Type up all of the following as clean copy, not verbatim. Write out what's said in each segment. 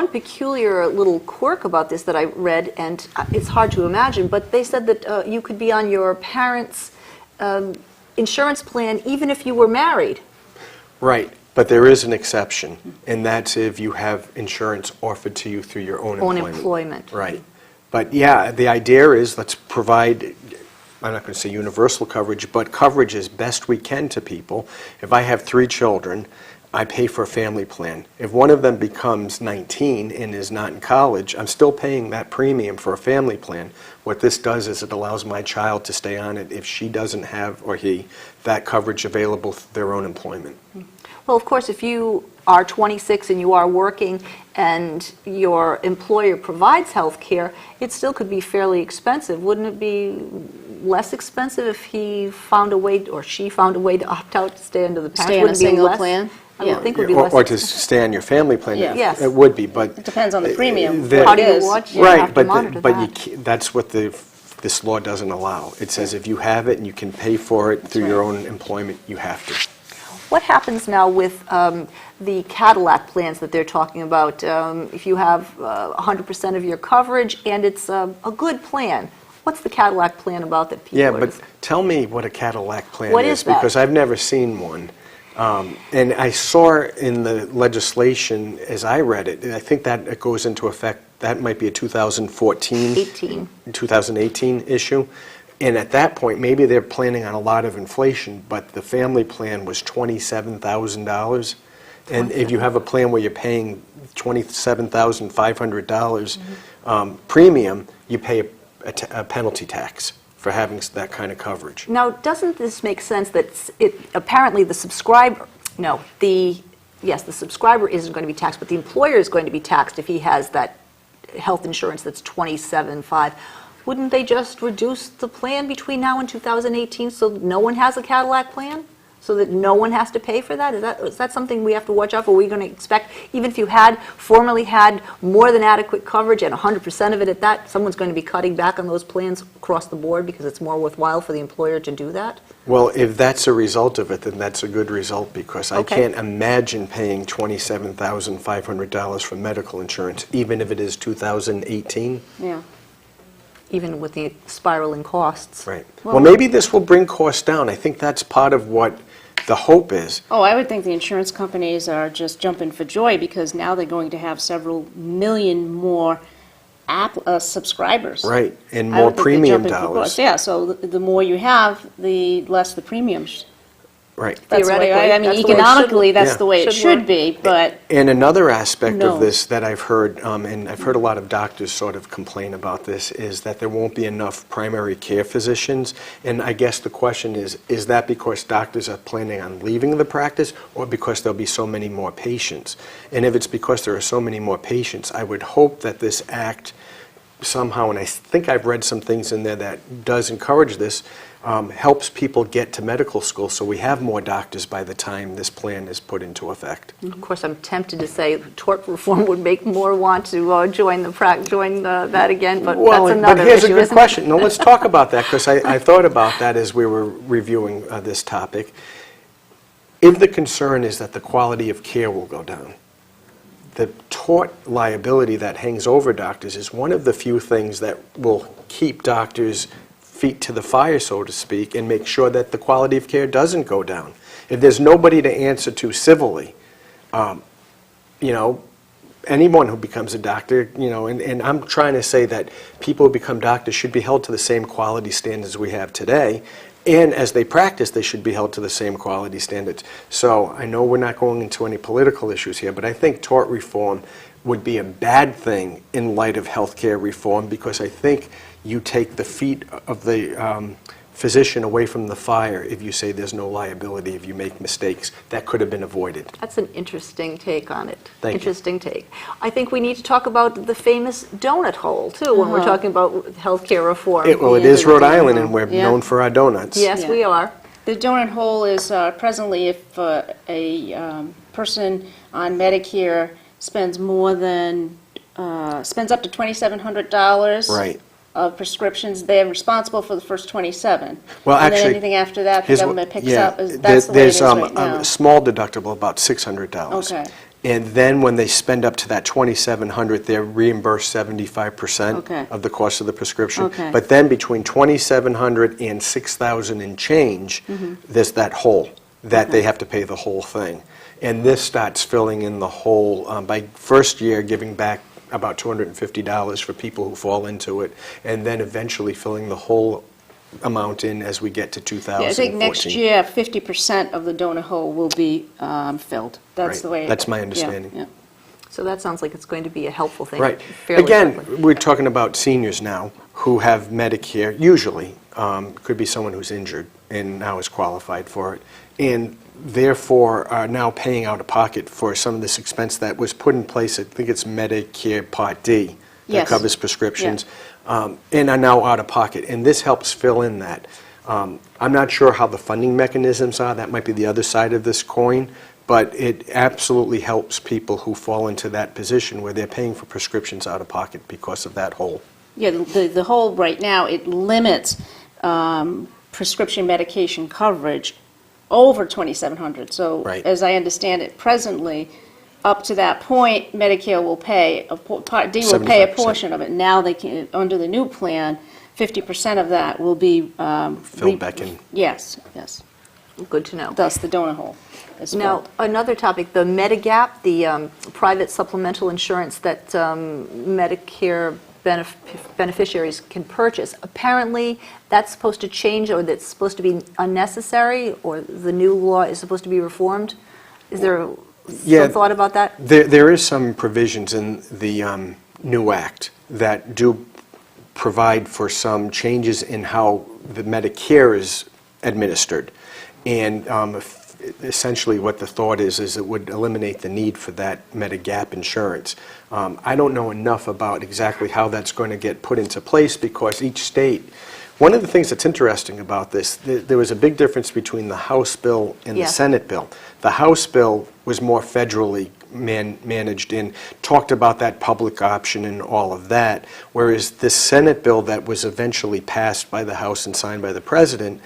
one peculiar little quirk about this that I read, and it's hard to imagine, but they said that you could be on your parents' insurance plan even if you were married. Right, but there is an exception, and that's if you have insurance offered to you through your own employment. Right. But yeah, the idea is let's provide, I'm not going to say universal coverage, but coverage as best we can to people. If I have 3 children, I pay for a family plan. If one of them becomes 19 and is not in college, I'm still paying that premium for a family plan. What this does is it allows my child to stay on it if she doesn't have, or he, that coverage available through their own employment. Well, of course, if you are 26 and you are working and your employer provides health care, it still could be fairly expensive. Wouldn't it be less expensive if he found a way, or she found a way to opt out to stay under the parents? Stay on a single plan? I would think it would be less Or to stay on your family plan. Yeah. Yes. It would be, but... It depends on the premium. How do you watch? You have to monitor but that. that's what this law doesn't allow. It says if you have it and you can pay for it through your own employment, you have to. What happens now with the Cadillac plans that they're talking about? If you have 100% of your coverage and it's a good plan, what's the Cadillac plan about that people Yeah, are... but tell me what a Cadillac plan What is, is that? because I've never seen one. And I saw in the legislation, as I read it, and I think that it goes into effect, that might be a 2018 issue. And at that point, maybe they're planning on a lot of inflation, but the family plan was $27,000. And if you have a plan where you're paying $27,500 premium, you pay a penalty tax for having that kind of coverage. Now, doesn't this make sense that apparently the subscriber, the subscriber isn't going to be taxed, but the employer is going to be taxed if he has that health insurance that's $27,500. Wouldn't they just reduce the plan between now and 2018 so no one has a Cadillac plan? So that no one has to pay for that? Is that something we have to watch out for? Are we going to expect, even if you formerly had more than adequate coverage and 100% of it at that, someone's going to be cutting back on those plans across the board because it's more worthwhile for the employer to do that? Well, if that's a result of it, then that's a good result, because I can't imagine paying $27,500 for medical insurance, even if it is 2018. Yeah. Even with the spiraling costs. Right. Well, maybe this will bring costs down. I think that's part of what the hope is. Oh, I would think the insurance companies are just jumping for joy because now they're going to have several million more subscribers. Right, and I more would think they're premium jumping for dollars. costs. Yeah, so the more you have, the less the premiums. Right. That's the way, Theoretically, I mean, that's the way it economically, should- that's Yeah. the way it should should work. be, but And another aspect No. of this that I've heard, and I've heard a lot of doctors sort of complain about this, is that there won't be enough primary care physicians. And I guess the question is that because doctors are planning on leaving the practice, or because there'll be so many more patients? And if it's because there are so many more patients, I would hope that this act somehow, and I think I've read some things in there that does encourage this, helps people get to medical school so we have more doctors by the time this plan is put into effect. Of course, I'm tempted to say tort reform would make more want to join that again, but that's another But here's issue, a good isn't question. No, let's talk about that, because I thought about that as we were reviewing this topic. If the concern is that the quality of care will go down, the tort liability that hangs over doctors is one of the few things that will keep doctors' feet to the fire, so to speak, and make sure that the quality of care doesn't go down. If there's nobody to answer to civilly, anyone who becomes a doctor, and I'm trying to say that people who become doctors should be held to the same quality standards we have today, and as they practice, they should be held to the same quality standards. So I know we're not going into any political issues here, but I think tort reform would be a bad thing in light of healthcare reform, because I think you take the feet of the physician away from the fire if you say there's no liability if you make mistakes that could have been avoided. That's an interesting take on it. Thank you. Interesting take. I think we need to talk about the famous donut hole, too, when we're talking about healthcare reform. It is Rhode Island, and we're known for our donuts. Yes, Yeah. we are. the donut hole is presently if a person on Medicare spends more than, spends up to $2,700. Right. Of prescriptions, they're responsible for the first 27. Well, and actually, then anything after that, the here's government what- picks up. That's the way it there's is right now. a small deductible, about $600. Okay. And then when they spend up to that $2,700, they're reimbursed 75% Okay. of the cost of the prescription. Okay. But then between $2,700 and $6,000 and change, there's that hole that they have to pay the whole thing. And this starts filling in the hole by first year, giving back about $250 for people who fall into it, and then eventually filling the whole amount in as we get to 2014. Yeah, I think next year, 50% of the donor hole will be filled. That's Right. the way. That's my yeah, understanding. yeah. So that sounds like it's going to be a helpful thing. Right. fairly Again, quickly. we're talking about seniors now who have Medicare, usually, could be someone who's injured and now is qualified for it, and therefore are now paying out of pocket for some of this expense that was put in place. I think it's Medicare Part D that Yes. covers prescriptions, and are now out of pocket. And this helps fill in that. I'm not sure how the funding mechanisms are. That might be the other side of this coin. But it absolutely helps people who fall into that position where they're paying for prescriptions out of pocket because of that hole. Yeah, the whole, right now, it limits prescription medication coverage over $2,700. So, Right. as I understand it, presently, up to that point, Medicare will pay, Part D will pay a 75%. portion of it. Now, they can, under the new plan, 50% of that will be... Filled back in. Yes, yes. Good to know. Thus, the donor hole is Now, filled. another topic, the Medigap, the private supplemental insurance that Medicare beneficiaries can purchase. Apparently, that's supposed to change, or that's supposed to be unnecessary, or the new law is supposed to be reformed? Is there Yeah. some thought about that? There is some provisions in the new act that do provide for some changes in how the Medicare is administered. And essentially what the thought is it would eliminate the need for that Medigap insurance. I don't know enough about exactly how that's going to get put into place because each state, one of the things that's interesting about this, there was a big difference between the House bill and Yeah. the Senate bill. The House bill was more federally managed and talked about that public option and all of that, whereas the Senate bill that was eventually passed by the House and signed by the President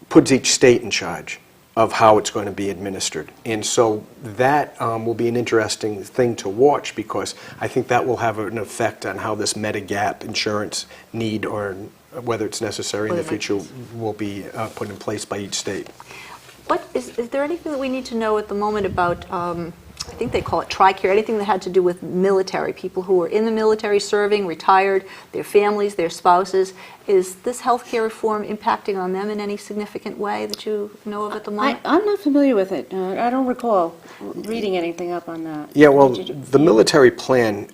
puts each state in charge of how it's going to be administered. And so that will be an interesting thing to watch because I think that will have an effect on how this Medigap insurance need or whether it's necessary in the future will be put in place by each state. What is there anything that we need to know at the moment about, I think they call it TRICARE, anything that had to do with military, people who are in the military serving, retired, their families, their spouses? Is this health care reform impacting on them in any significant way that you know of at the moment? I'm not familiar with it. I don't recall reading anything up on that. Yeah, well, Did you- the military plan,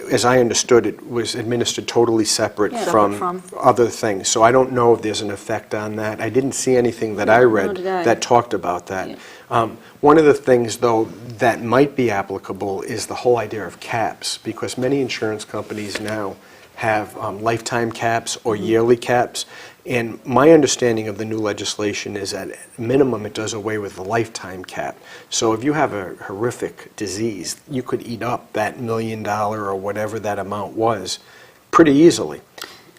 as I understood it, was administered totally separate Yeah. Separate from from. other things. So I don't know if there's an effect on that. I didn't see anything that I read did I. that talked about that. Yeah. One of the things, though, that might be applicable is the whole idea of caps, because many insurance companies now have lifetime caps or yearly caps. And my understanding of the new legislation is at minimum it does away with the lifetime cap. So if you have a horrific disease, you could eat up that $1 million or whatever that amount was pretty easily.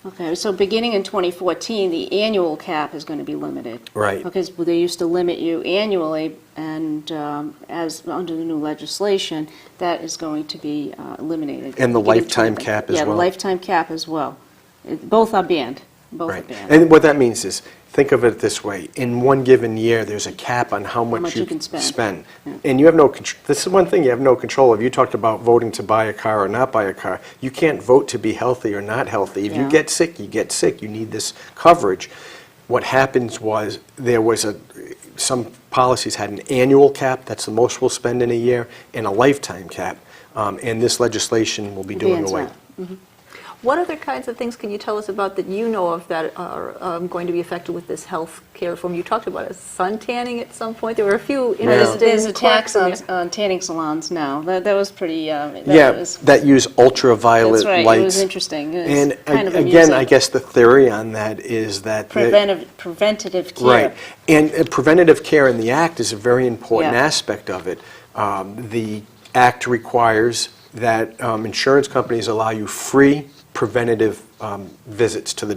Okay, so beginning in 2014, the annual cap is going to be limited. Right. Because they used to limit you annually, and as under the new legislation, that is going to be eliminated. And the Beginning lifetime 20 cap as Yeah, the well. lifetime cap as well. Both are banned. Both are Right. banned. And what that means is, think of it this way. In one given year, there's a cap on how much much you can spend. Yeah. And you have no control. This is one thing you have no control of. You talked about voting to buy a car or not buy a car. You can't vote to be healthy or not healthy. If you Yeah. get sick, you get sick. You need this coverage. What happens was there was some policies had an annual cap, that's the most we'll spend in a year, and a lifetime cap. And this legislation will be doing Bans away. that. What other kinds of things can you tell us about that you know of that are going to be affected with this health care reform? You talked about sun tanning at some point. There were a few interesting There's a tax quirks in there. on tanning salons now. That was pretty, that Yeah, was, that use ultraviolet that's right, lights. it was interesting. It was And kind of again, amusing. I guess the theory on that is that... Preventative care. Right. And preventative care in the Act is a very important Yeah. aspect of it. The Act requires that insurance companies allow you free preventative visits to the